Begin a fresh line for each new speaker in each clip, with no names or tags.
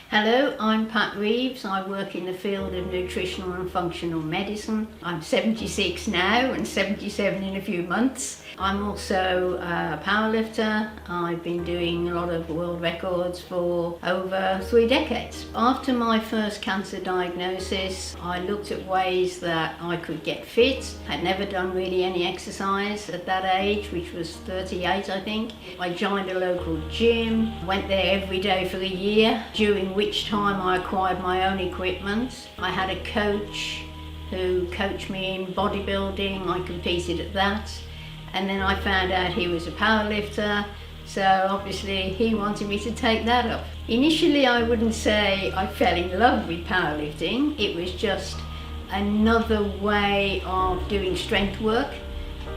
Hello, I'm Pat Reeves. I work in the field of nutritional and functional medicine. I'm 76 now and 77 in a few months. I'm also a powerlifter. I've been doing a lot of world records for over 3 decades. After my first cancer diagnosis, I looked at ways that I could get fit. I'd never done really any exercise at that age, which was 38 I think. I joined a local gym, went there every day for a year, during which time I acquired my own equipment. I had a coach who coached me in bodybuilding. I competed at that. And then I found out he was a powerlifter, so obviously he wanted me to take that up. Initially I wouldn't say I fell in love with powerlifting, it was just another way of doing strength work,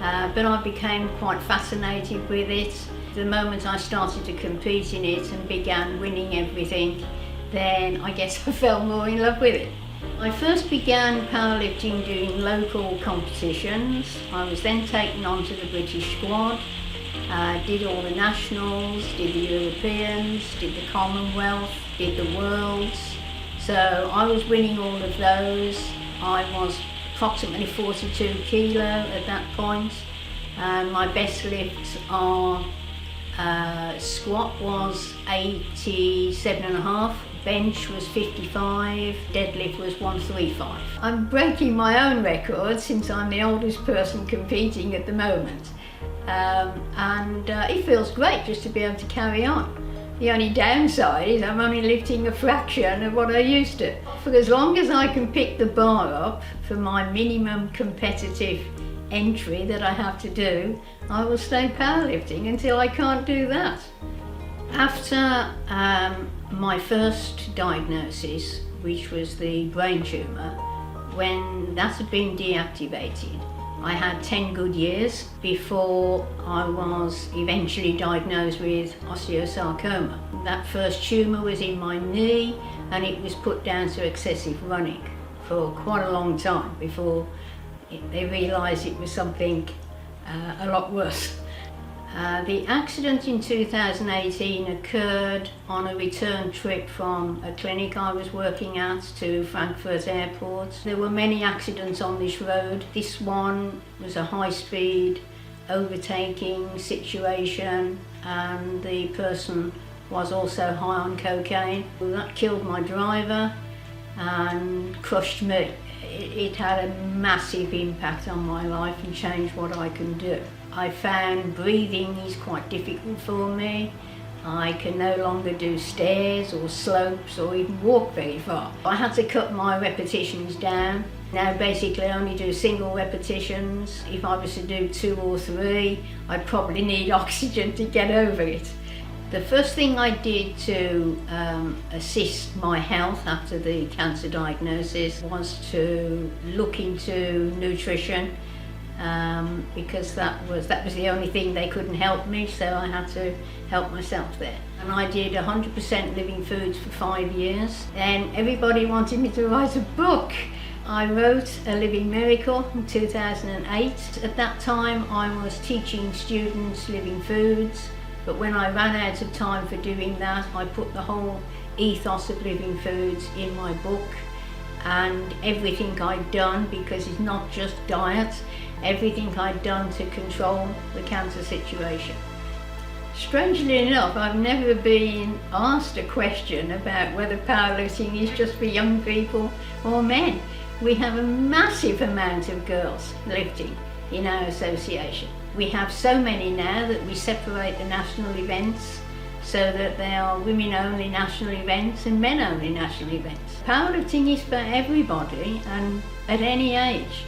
but I became quite fascinated with it. The moment I started to compete in it and began winning everything, then I guess I fell more in love with it. I first began powerlifting doing local competitions. I was then taken on to the British squad, did all the nationals, did the Europeans, did the Commonwealth, did the Worlds. So I was winning all of those. I was approximately 42 kilo at that point. My best lifts are squat was 87.5. Bench was 55, deadlift was 135. I'm breaking my own record since I'm the oldest person competing at the moment. And it feels great just to be able to carry on. The only downside is I'm only lifting a fraction of what I used to. For as long as I can pick the bar up for my minimum competitive entry that I have to do, I will stay powerlifting until I can't do that. After my first diagnosis, which was the brain tumour, when that had been deactivated, I had 10 good years before I was eventually diagnosed with osteosarcoma. That first tumour was in my knee and it was put down to excessive running for quite a long time before they realised it was something a lot worse. The accident in 2018 occurred on a return trip from a clinic I was working at to Frankfurt Airport. There were many accidents on this road. This one was a high-speed overtaking situation and the person was also high on cocaine. That killed my driver and crushed me. It had a massive impact on my life and changed what I can do. I found breathing is quite difficult for me. I can no longer do stairs or slopes or even walk very far. I had to cut my repetitions down. Now basically I only do single repetitions. If I was to do 2 or 3, I'd probably need oxygen to get over it. The first thing I did to assist my health after the cancer diagnosis was to look into nutrition. Because that was the only thing they couldn't help me, so I had to help myself there. And I did 100% living foods for 5 years. Then everybody wanted me to write a book. I wrote A Living Miracle in 2008. At that time I was teaching students living foods, but when I ran out of time for doing that, I put the whole ethos of living foods in my book and everything I'd done, because it's not just diet, everything I'd done to control the cancer situation. Strangely enough, I've never been asked a question about whether powerlifting is just for young people or men. We have a massive amount of girls lifting in our association. We have so many now that we separate the national events so that they are women-only national events and men-only national events. Powerlifting is for everybody and at any age.